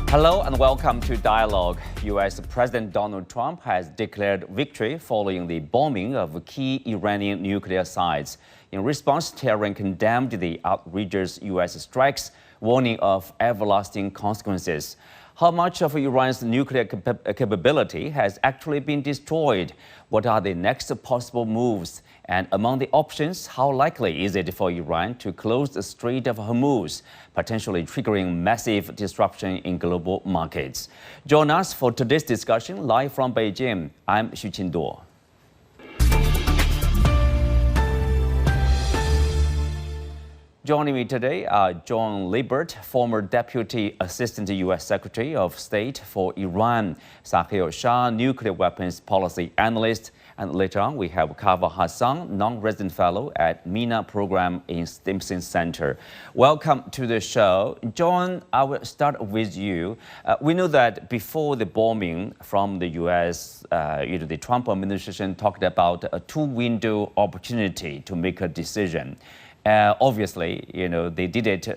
Hello and welcome to Dialogue. U.S. President Donald Trump has declared victory following the bombing of key Iranian nuclear sites. In response, Tehran condemned the outrageous U.S. strikes, warning of everlasting consequences. How much of Iran's nuclear capability has actually been destroyed? What are the next possible moves? And among the options, how likely is it for Iran to close the Strait of Hormuz, potentially triggering massive disruption in global markets? Join us for today's discussion live from Beijing. I'm Xu Qinduo. Joining me today are John Limbert, former Deputy Assistant U.S. Secretary of State for Iran, Sahil Shah, Nuclear Weapons Policy Analyst, and later on we have Kawa Hassan, non-resident fellow at MENA Program in Stimson Center. Welcome to the show. John, I will start with you. We know that before the bombing from the U.S., the Trump administration talked about a two-window opportunity to make a decision. Obviously, they did it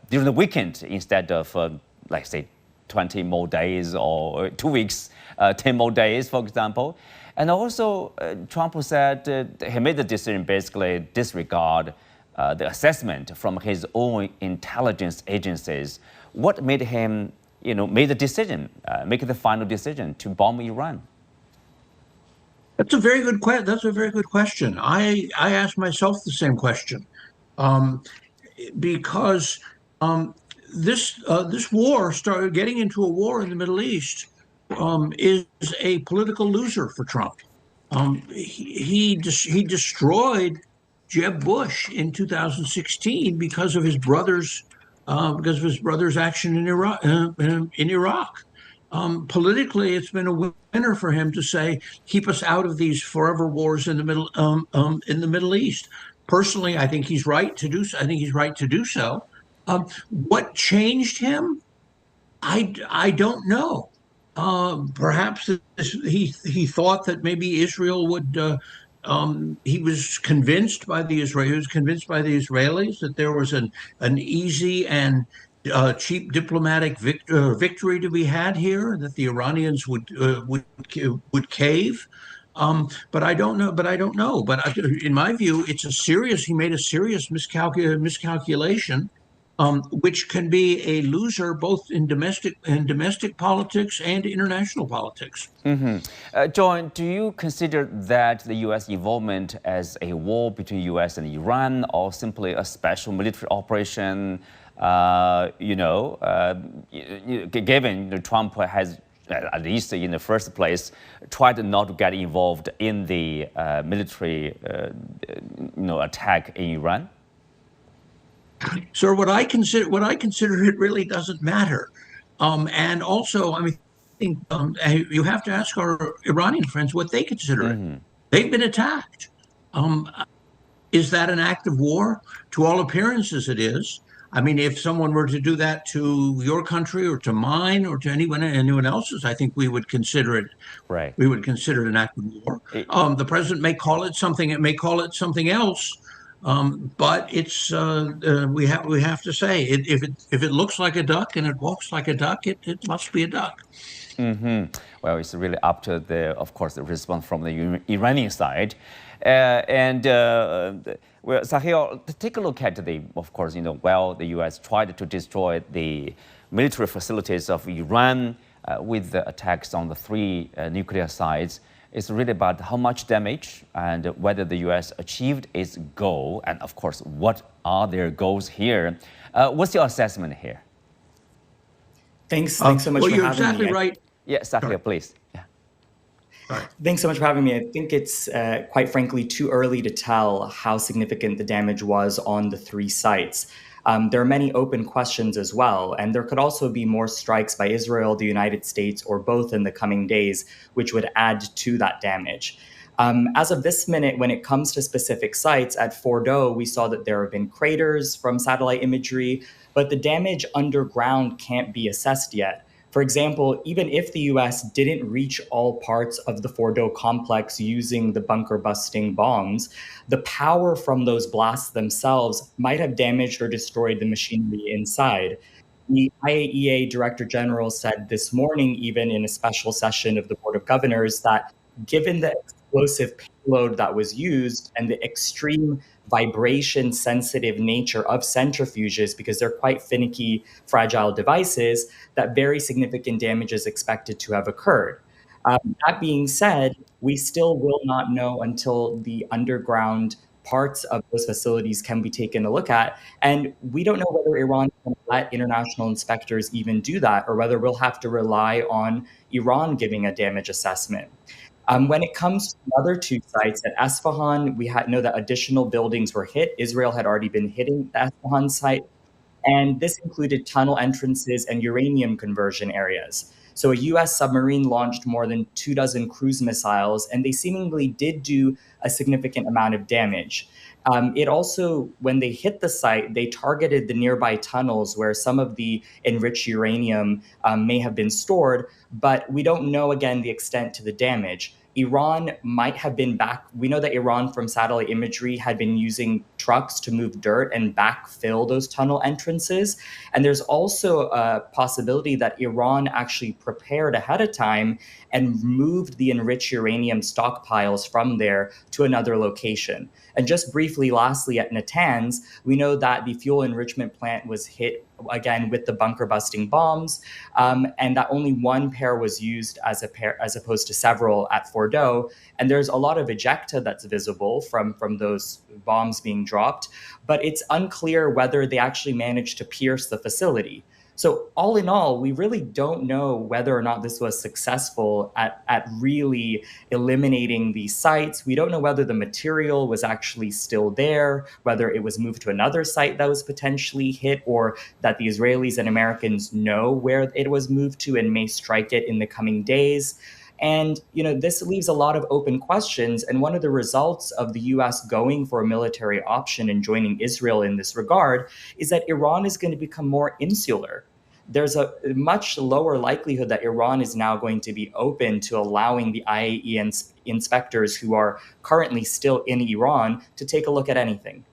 during the weekend instead of, like, say, 20 more days or 2 weeks, 10 more days, for example. And also, Trump said he made the decision basically disregard the assessment from his own intelligence agencies. What made him, make the decision, make the final decision to bomb Iran? That's a very good question. I asked myself the same question, because this war started getting into a war in the Middle East. Is a political loser for Trump. He destroyed Jeb Bush in 2016 because of his brother's action in Iraq. Politically, it's been a winner for him to say, keep us out of these forever wars in the Middle East. Personally, I think he's right to do so. What changed him? I don't know. Perhaps he thought that maybe Israel would. He was convinced by the Israelis that there was an easy and cheap diplomatic victory to be had here, that the Iranians would cave. But I don't know. But in my view, he made a serious miscalculation. Which can be a loser both in domestic politics and international politics. Mm-hmm. John, do you consider that the U.S. involvement as a war between U.S. and Iran, or simply a special military operation? Given Trump has, at least in the first place, tried not to get involved in the military, attack in Iran. So what I consider it really doesn't matter, and also I think you have to ask our Iranian friends what they consider it. They've been attacked. Is that an act of war? To all appearances, it is. I mean, if someone were to do that to your country or to mine or to anyone else's, I think we would consider it. Right. We would consider it an act of war. The president may call it something. It may call it something else. But it's we have to say if it looks like a duck and it walks like a duck, it must be a duck. Mm-hmm. Well, it's really up to the response from the Iranian side, Sahil, take a look at the U.S. tried to destroy the military facilities of Iran with the attacks on the 3 nuclear sites. It's really about how much damage and whether the U.S. achieved its goal, and of course, what are their goals here? What's your assessment here? Thanks so much for having me. Well, you're exactly right. Yeah, Sahil, please. Yeah. Thanks so much for having me. I think it's quite frankly too early to tell how significant the damage was on the 3 sites. There are many open questions as well, and there could also be more strikes by Israel, the United States, or both in the coming days, which would add to that damage. As of this minute, when it comes to specific sites, at Fordo, we saw that there have been craters from satellite imagery, but the damage underground can't be assessed yet. For example, even if the US didn't reach all parts of the Fordo complex using the bunker-busting bombs, the power from those blasts themselves might have damaged or destroyed the machinery inside. The IAEA Director General said this morning, even in a special session of the Board of Governors, that given the explosive payload that was used and the extreme vibration sensitive nature of centrifuges, because they're quite finicky, fragile devices, that very significant damage is expected to have occurred. That being said, we still will not know until the underground parts of those facilities can be taken a look at. And we don't know whether Iran can let international inspectors even do that, or whether we'll have to rely on Iran giving a damage assessment. When it comes to the other two sites, at Esfahan, we know that additional buildings were hit. Israel had already been hitting the Esfahan site, and this included tunnel entrances and uranium conversion areas. So a US submarine launched more than 24 cruise missiles, and they seemingly did do a significant amount of damage. It also, when they hit the site, they targeted the nearby tunnels where some of the enriched uranium may have been stored, but we don't know, again, the extent to the damage. Iran might have been back. We know that Iran, from satellite imagery, had been using trucks to move dirt and backfill those tunnel entrances. And there's also a possibility that Iran actually prepared ahead of time and moved the enriched uranium stockpiles from there to another location. And just briefly, lastly, at Natanz, we know that the fuel enrichment plant was hit again with the bunker busting bombs, and that only one pair was used as opposed to several at Fordo. And there's a lot of ejecta that's visible from those bombs being dropped, but it's unclear whether they actually managed to pierce the facility. So all in all, we really don't know whether or not this was successful at really eliminating these sites. We don't know whether the material was actually still there, whether it was moved to another site that was potentially hit, or that the Israelis and Americans know where it was moved to and may strike it in the coming days. And, this leaves a lot of open questions. And one of the results of the US going for a military option and joining Israel in this regard is that Iran is going to become more insular. There's a much lower likelihood that Iran is now going to be open to allowing the IAEA inspectors who are currently still in Iran to take a look at anything.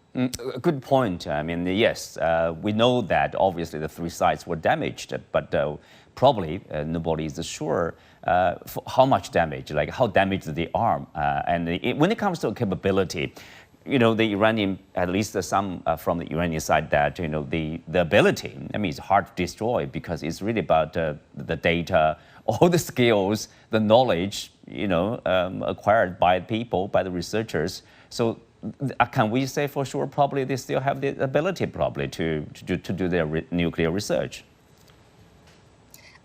Good point. I mean, yes, we know that obviously the three sites were damaged, but probably nobody is sure for how much damage, like how damaged they are. When it comes to capability, the Iranian, at least some from the Iranian side, that the ability. I mean, it's hard to destroy because it's really about the data, all the skills, the knowledge, acquired by people, by the researchers. So can we say for sure probably they still have the ability probably to do their nuclear research?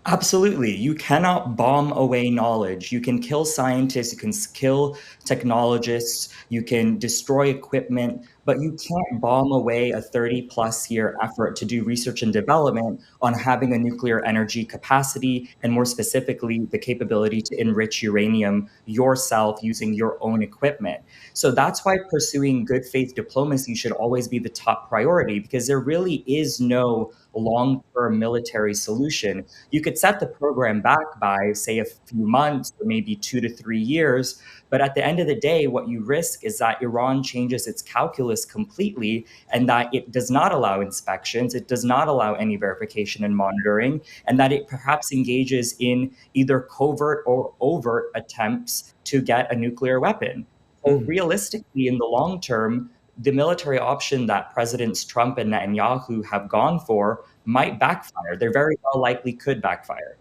Absolutely. You cannot bomb away knowledge. You can kill scientists, you can kill technologists, you can destroy equipment, but you can't bomb away a 30+ year effort to do research and development on having a nuclear energy capacity, and more specifically, the capability to enrich uranium yourself using your own equipment. So that's why pursuing good faith diplomacy should always be the top priority, because there really is no long-term military solution. You could set the program back by, say, a few months or maybe 2 to 3 years, but at the end of the day, what you risk is that Iran changes its calculus completely, and that it does not allow inspections, it does not allow any verification and monitoring, and that it perhaps engages in either covert or overt attempts to get a nuclear weapon. So realistically, in the long term, the military option that Presidents Trump and Netanyahu have gone for might backfire. They very well likely could backfire.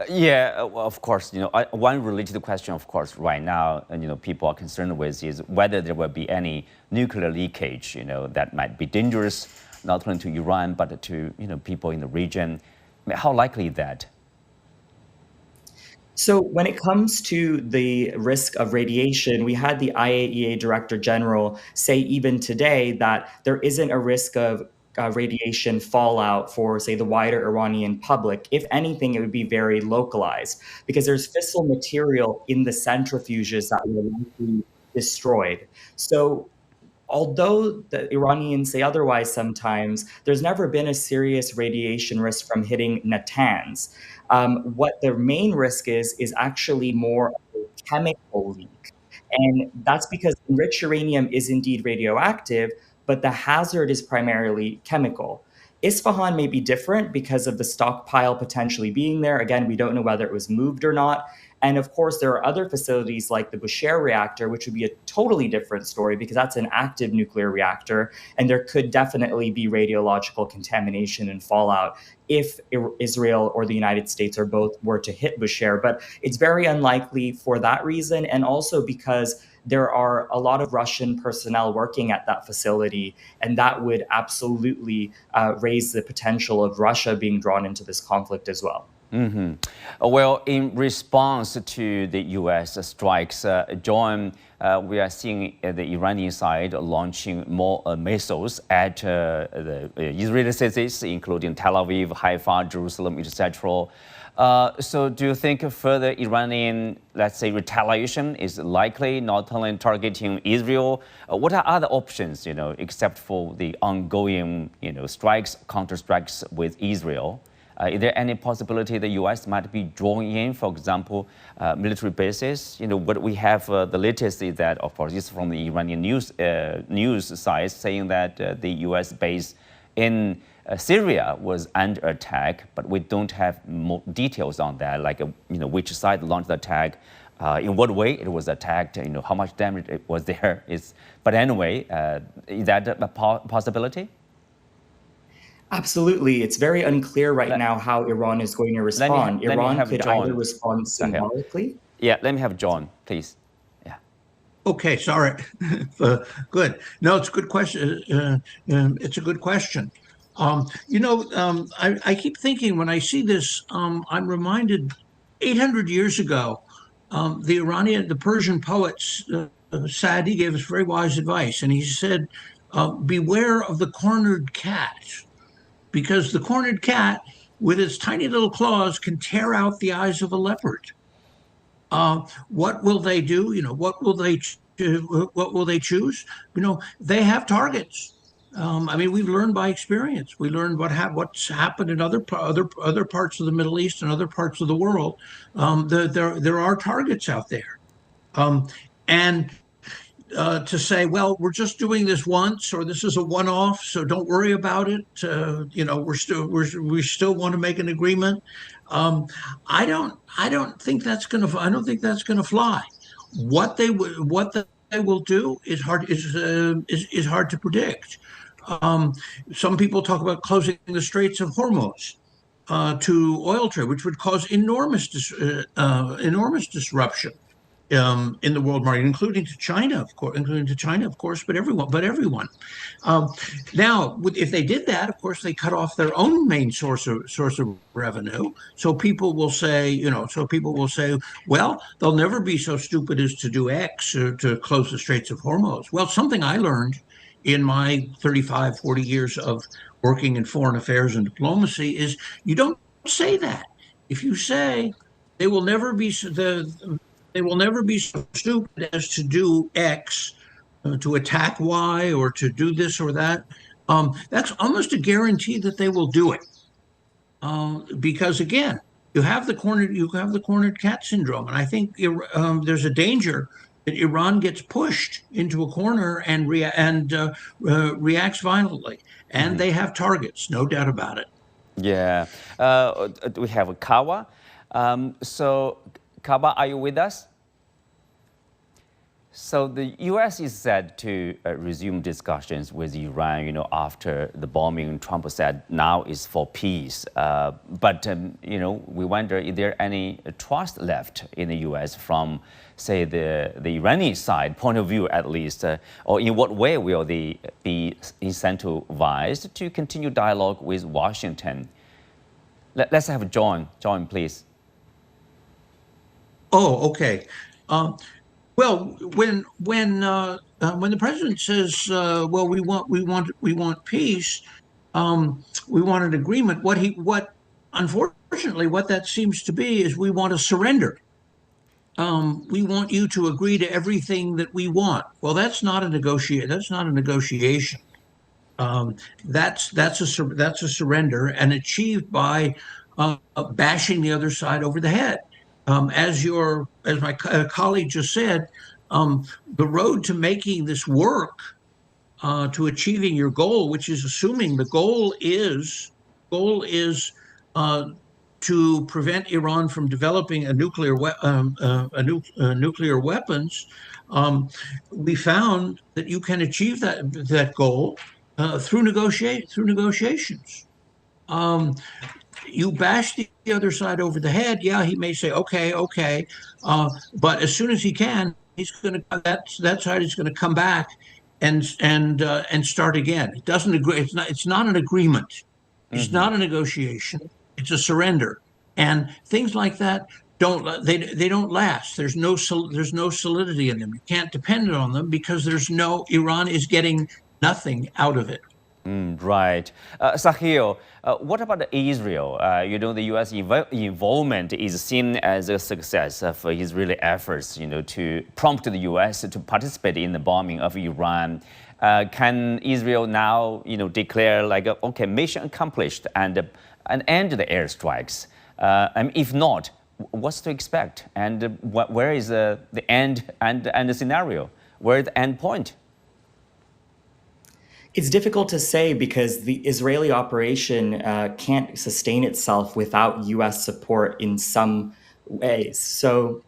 Well, of course, one related question, of course, right now, people are concerned with is whether there will be any nuclear leakage, that might be dangerous, not only to Iran, but to, people in the region. I mean, how likely is that? So when it comes to the risk of radiation, we had the IAEA Director General say even today that there isn't a risk of radiation fallout for, say, the wider Iranian public. If anything, it would be very localized because there's fissile material in the centrifuges that were likely destroyed. So although the Iranians say otherwise sometimes, there's never been a serious radiation risk from hitting Natanz. What the main risk is actually more of a chemical leak. And that's because enriched uranium is indeed radioactive, but the hazard is primarily chemical. Isfahan may be different because of the stockpile potentially being there. Again, we don't know whether it was moved or not. And of course, there are other facilities like the Bushehr reactor, which would be a totally different story because that's an active nuclear reactor. And there could definitely be radiological contamination and fallout if Israel or the United States or both were to hit Bushehr. But it's very unlikely for that reason. And also because there are a lot of Russian personnel working at that facility, and that would absolutely raise the potential of Russia being drawn into this conflict as well. Mm-hmm. Well, in response to the U.S. strikes, John, we are seeing the Iranian side launching more missiles at the Israeli cities, including Tel Aviv, Haifa, Jerusalem, etc. So do you think further Iranian, let's say, retaliation is likely, not only targeting Israel? What are other options, except for the ongoing, strikes, counter-strikes with Israel? Is there any possibility the U.S. might be drawing in, for example, military bases? What we have, the latest is that, of course, this is from the Iranian news site, saying that the U.S. base in Syria was under attack, but we don't have more details on that, like which side launched the attack, in what way it was attacked, how much damage it was there. But anyway, is that a possibility? Absolutely. It's very unclear right now how Iran is going to respond. Iran could either respond symbolically. Yeah, let me have John, please. Yeah. Okay, sorry. Good. No, it's a good question. It's a good question. I keep thinking when I see this, I'm reminded 800 years ago, the Persian poet Saadi gave us very wise advice, and he said, beware of the cornered cat, because the cornered cat, with its tiny little claws, can tear out the eyes of a leopard. What will they do? What will they choose? They have targets. We've learned by experience. We learned what's happened in other parts of the Middle East and other parts of the world. There are targets out there, and to say, well, we're just doing this once, or this is a one-off, so don't worry about it. We still want to make an agreement. I don't think that's going to fly. What they will do is hard to predict. Some people talk about closing the Straits of Hormuz to oil trade, which would cause enormous disruption in the world market, including to China, of course, but everyone. Now, if they did that, of course, they cut off their own main source of revenue. So people will say, well, they'll never be so stupid as to do X, to close the Straits of Hormuz. Well, something I learned in my 35, 40 years of working in foreign affairs and diplomacy is you don't say that. If you say they will never be so stupid as to do X, to attack Y, or to do this or that, that's almost a guarantee that they will do it. Because again, you have the cornered cat syndrome, and I think there's a danger that Iran gets pushed into a corner and reacts violently, and they have targets, no doubt about it. Yeah, we have Kawa. So, Kawa, are you with us? So the U.S. is said to resume discussions with Iran, after the bombing. Trump said now is for peace. But we wonder, is there any trust left in the U.S. from, say, the Iranian side point of view, at least, or in what way will they be incentivized to continue dialogue with Washington? Let's have John. John, please. Oh, okay. Well, when the president says, "Well, we want peace, we want an agreement," unfortunately what that seems to be is we want to surrender. We want you to agree to everything that we want. Well, that's not a negotiation. That's a surrender, and achieved by bashing the other side over the head. As my colleague just said, the road to making this work to achieving your goal, which is assuming the goal is to prevent Iran from developing a nuclear nuclear weapons, we found that you can achieve that goal through negotiations. You bash the other side over the head. Yeah, he may say, okay, but as soon as he can, he's going to that side is going to come back and start again. It doesn't agree. It's not an agreement. It's not a negotiation. It's a surrender, and things like that they don't last. There's no solidity in them. You can't depend on them because Iran is getting nothing out of it. Right. Sahil, what about Israel? The U.S. involvement is seen as a success of Israeli efforts, to prompt the U.S. to participate in the bombing of Iran. Can Israel now, declare okay, mission accomplished and end the airstrikes? If not, what's to expect? And where is the end and the scenario? Where is the end point? It's difficult to say because the Israeli operation can't sustain itself without U.S. support in some ways. So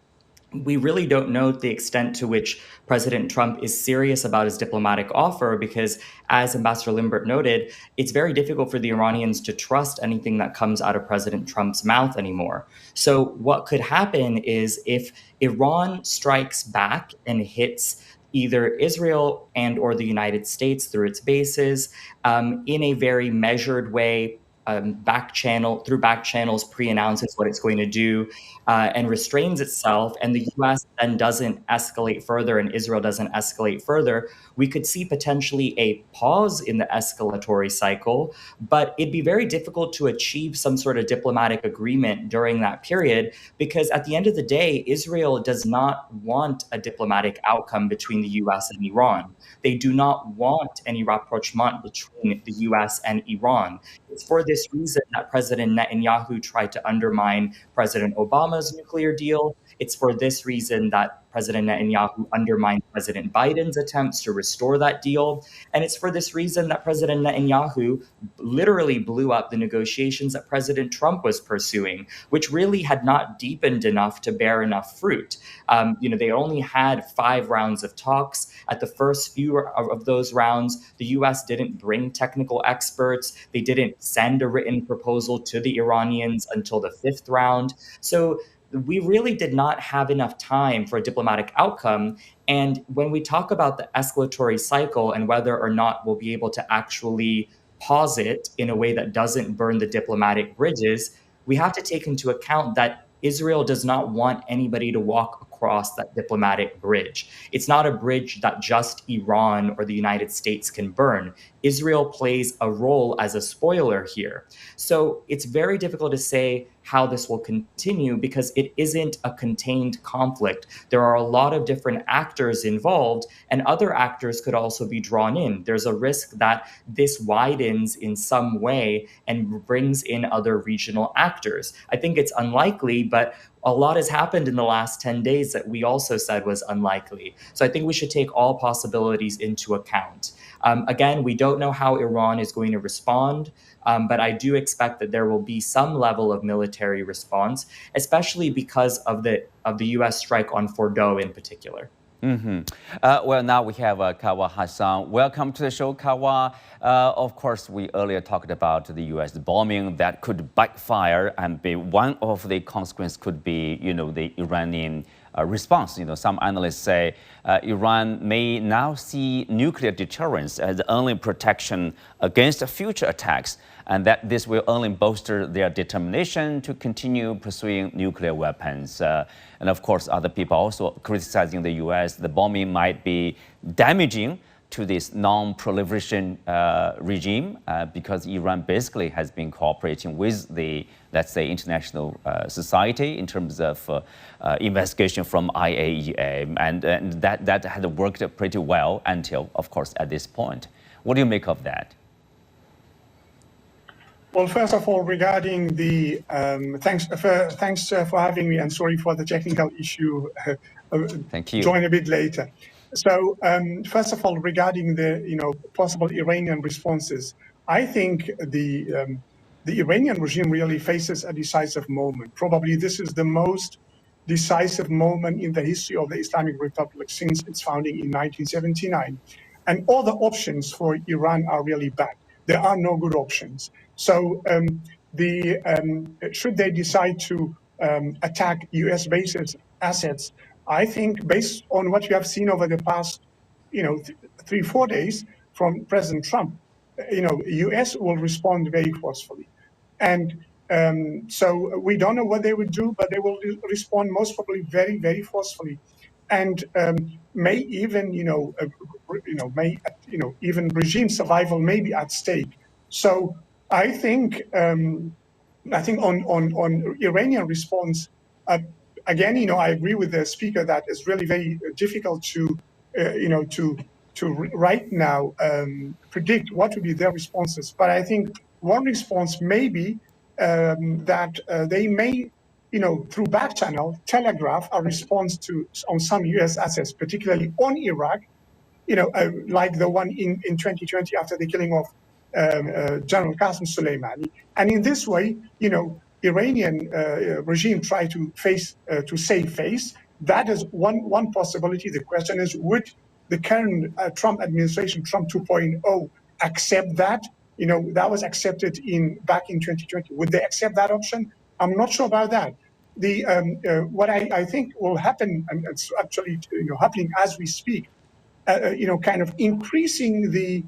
we really don't know the extent to which President Trump is serious about his diplomatic offer because, as Ambassador Limbert noted, it's very difficult for the Iranians to trust anything that comes out of President Trump's mouth anymore. So what could happen is if Iran strikes back and hits either Israel and or the United States through its bases in a very measured way, through back channels, pre-announces what it's going to do and restrains itself, and the U.S. then doesn't escalate further and Israel doesn't escalate further, we could see potentially a pause in the escalatory cycle, but it'd be very difficult to achieve some sort of diplomatic agreement during that period because at the end of the day, Israel does not want a diplomatic outcome between the U.S. and Iran. They do not want any rapprochement between the U.S. and Iran. It's for this reason that President Netanyahu tried to undermine President Obama's nuclear deal. It's for this reason that President Netanyahu undermined President Biden's attempts to restore that deal. And it's for this reason that President Netanyahu literally blew up the negotiations that President Trump was pursuing, which really had not deepened enough to bear enough fruit. They only had 5 rounds of talks. At the first few of those rounds, the U.S. didn't bring technical experts. They didn't send a written proposal to the Iranians until the 5th round. So we really did not have enough time for a diplomatic outcome. And when we talk about the escalatory cycle and whether or not we'll be able to actually pause it in a way that doesn't burn the diplomatic bridges, we have to take into account that Israel does not want anybody to walk across that diplomatic bridge. It's not a bridge that just Iran or the United States can burn. Israel plays a role as a spoiler here. So it's very difficult to say how this will continue because it isn't a contained conflict. There are a lot of different actors involved, and other actors could also be drawn in. There's a risk that this widens in some way and brings in other regional actors. I think it's unlikely, but a lot has happened in the last 10 days that we also said was unlikely. So I think we should take all possibilities into account. Again, we don't know how Iran is going to respond, but I do expect that there will be some level of military response, especially because of the U.S. strike on Fordow in particular. Well, now we have Kawa Hassan. Welcome to the show, Kawa. Of course, we earlier talked about the U.S. bombing that could backfire, and one of the consequences could be, the Iranian response. Some analysts say Iran may now see nuclear deterrence as the only protection against future attacks, and that this will only bolster their determination to continue pursuing nuclear weapons. And of course, other people also criticizing the U.S. The bombing might be damaging to this non-proliferation regime because Iran basically has been cooperating with the, let's say, international society in terms of investigation from IAEA, and that had worked pretty well until, of course, at this point. What do you make of that? Well, first of all, regarding the thanks for having me, and sorry for the technical issue. Thank you. Join a bit later. First of all, regarding the possible Iranian responses, I think the Iranian regime really faces a decisive moment. Probably this is the most decisive moment in the history of the Islamic Republic since its founding in 1979. And all the options for Iran are really bad. There are no good options. So should they decide to attack US bases, assets, I think based on what you have seen over the past 3-4 days from President Trump, US will respond very forcefully. And so we don't know what they would do, but they will respond most probably very, very forcefully, and may even, even regime survival may be at stake. So I think on Iranian response, again, I agree with the speaker that it's really very difficult to right now predict what would be their responses. But I think one response may be that they may, through back channel, telegraph a response on some U.S. assets, particularly on Iraq, like the one in 2020 after the killing of General Qasem Soleimani. And in this way, Iranian regime try to save face. That is one possibility. The question is, would the current Trump administration, Trump 2.0, accept that? That was accepted back in 2020. Would they accept that option? I'm not sure about that. What I think will happen, and it's actually happening as we speak, kind of increasing the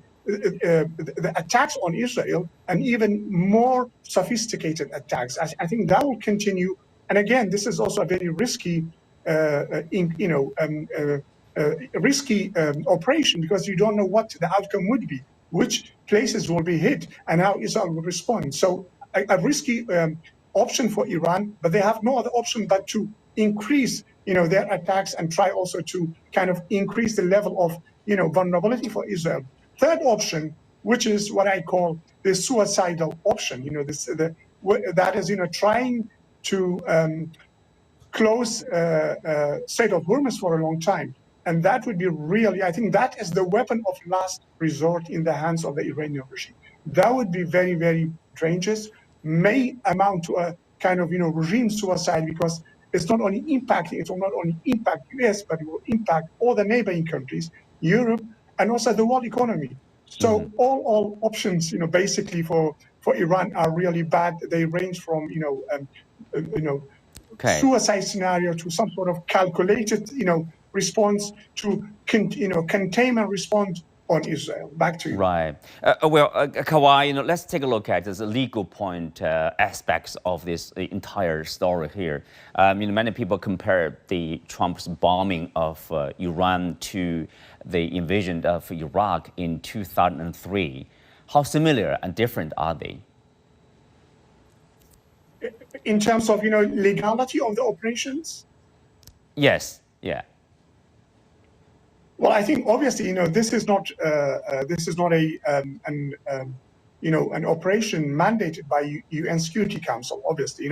attacks on Israel and even more sophisticated attacks. I think that will continue. And again, this is also a very risky, operation, because you don't know what the outcome would be, which places will be hit, and how Israel will respond. So a risky option for Iran, but they have no other option but to increase, their attacks and try also to kind of increase the level of, vulnerability for Israel. Third option, which is what I call the suicidal option, that is, trying to close Strait of Hormuz for a long time. And that would be really, I think that is the weapon of last resort in the hands of the Iranian regime. That would be very, very dangerous, may amount to a kind of, regime suicide, because it will not only impact US, but it will impact all the neighboring countries, Europe, and also the world economy. So all options, basically for Iran are really bad. They range from, suicide scenario to some sort of calculated, response to, containment response on Israel. Back to you. Right. Kawa, let's take a look at the legal point aspects of this entire story here. Many people compare the Trump's bombing of Iran to the invasion of Iraq in 2003. How similar and different are they? In terms of, legality of the operations? Yes. Yeah. Well, I think obviously, this is not an operation mandated by UN Security Council, obviously,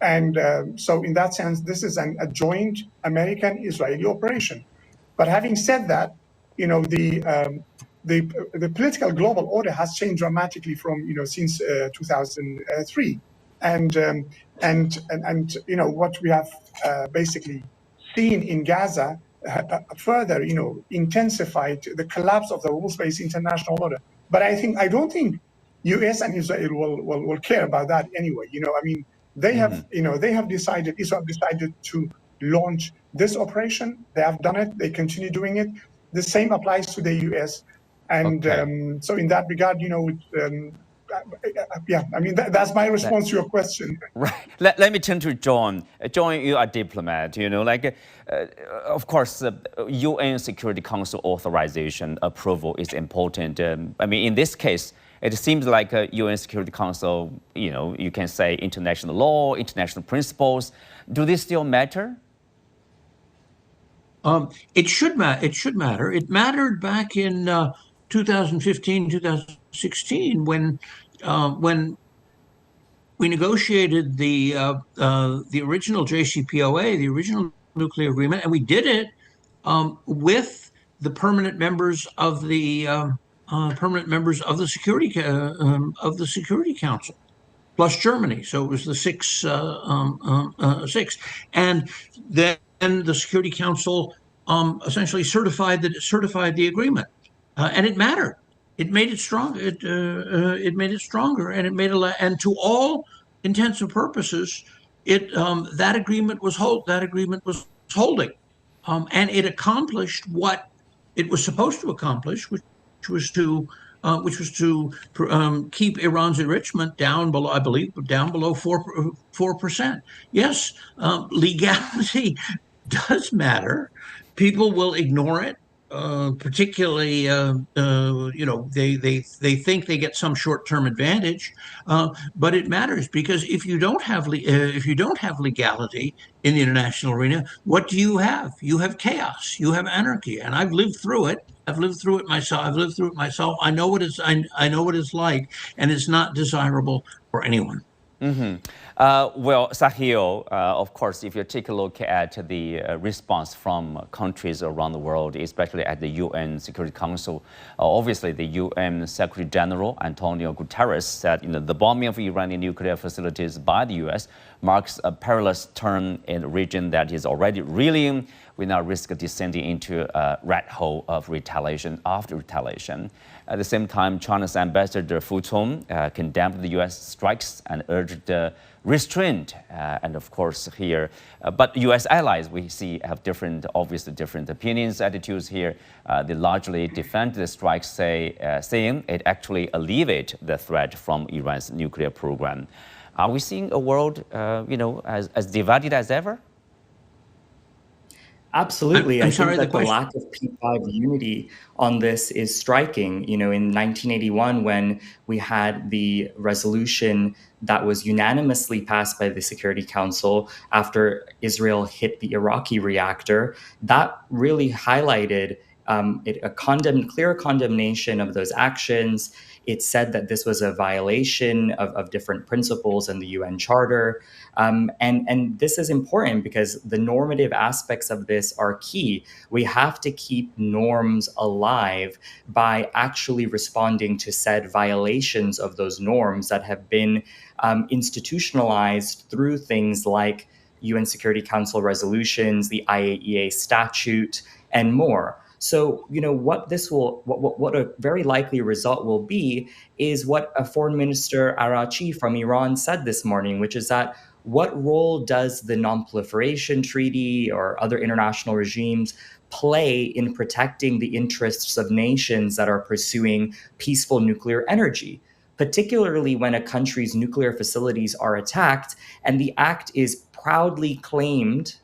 and so in that sense, this is a joint American-Israeli operation. But having said that, the political global order has changed dramatically from since 2003, and what we have basically seen in Gaza further, intensified the collapse of the rules-based international order. But I don't think U.S. and Israel will care about that anyway. They have, Israel decided to launch this operation. They have done it. They continue doing it. The same applies to the U.S. And so in that regard, that's my response to your question. Right. Let me turn to John. John, you are a diplomat. Of course, UN Security Council authorization approval is important. In this case, it seems like UN Security Council, you can say international law, international principles. Do they still matter? It should matter. It mattered back in 2015, 2016, when we negotiated the original JCPOA, the original nuclear agreement, and we did it with the permanent members of the Security Council, plus Germany. So it was the six, and then the Security Council essentially certified the agreement, and it mattered. It made it strong. It made it stronger, and and to all intents and purposes, that agreement was holding, and it accomplished what it was supposed to accomplish, which was to keep Iran's enrichment down below, I believe, down below 4%. Yes, legality does matter. People will ignore it. Particularly, they think they get some short-term advantage, but it matters, because if you don't have legality in the international arena, what do you have? You have chaos. You have anarchy, and I've lived through it. myself. I know what it's like, and it's not desirable for anyone. Well, Sahil, of course, if you take a look at the response from countries around the world, especially at the UN Security Council, obviously the UN Secretary General Antonio Guterres said, the bombing of Iranian nuclear facilities by the US marks a perilous turn in a region that is already reeling. We now risk descending into a rat hole of retaliation after retaliation. At the same time, China's Ambassador Fu Cong condemned the U.S. strikes and urged restraint. And of course here, but U.S. allies we see have obviously different opinions, attitudes here. They largely defend the strikes, saying it actually alleviates the threat from Iran's nuclear program. Are we seeing a world, as divided as ever? Absolutely. I think that the lack of P5 unity on this is striking. In 1981, when we had the resolution that was unanimously passed by the Security Council after Israel hit the Iraqi reactor, that really highlighted a clear condemnation of those actions. It said that this was a violation of different principles in the UN Charter. And this is important because the normative aspects of this are key. We have to keep norms alive by actually responding to said violations of those norms that have been institutionalized through things like UN Security Council resolutions, the IAEA statute, and more. So, what a very likely result will be is what a Foreign Minister Araghchi from Iran said this morning, which is that what role does the Non-Proliferation Treaty or other international regimes play in protecting the interests of nations that are pursuing peaceful nuclear energy, particularly when a country's nuclear facilities are attacked and the act is proudly claimed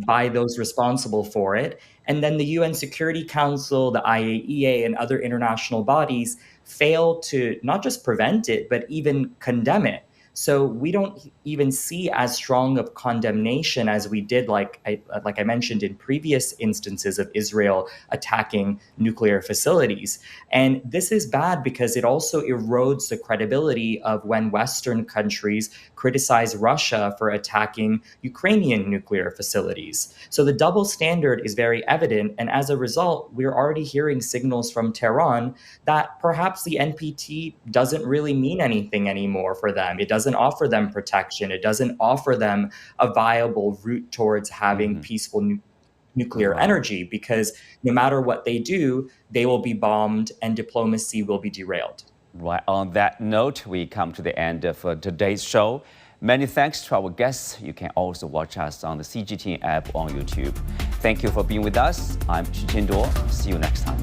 by those responsible for it. And then the UN Security Council, the IAEA, and other international bodies fail to not just prevent it, but even condemn it. So we don't even see as strong of condemnation as we did, like I mentioned, in previous instances of Israel attacking nuclear facilities. And this is bad because it also erodes the credibility of when Western countries criticize Russia for attacking Ukrainian nuclear facilities. So the double standard is very evident. And as a result, we're already hearing signals from Tehran that perhaps the NPT doesn't really mean anything anymore for them. It doesn't offer them protection. It doesn't offer them a viable route towards having peaceful nuclear energy, because no matter what they do, they will be bombed and diplomacy will be derailed. Right. On that note, we come to the end of today's show. Many thanks to our guests. You can also watch us on the CGTN app on YouTube. Thank you for being with us. I'm Chi Chin-duo. See you next time.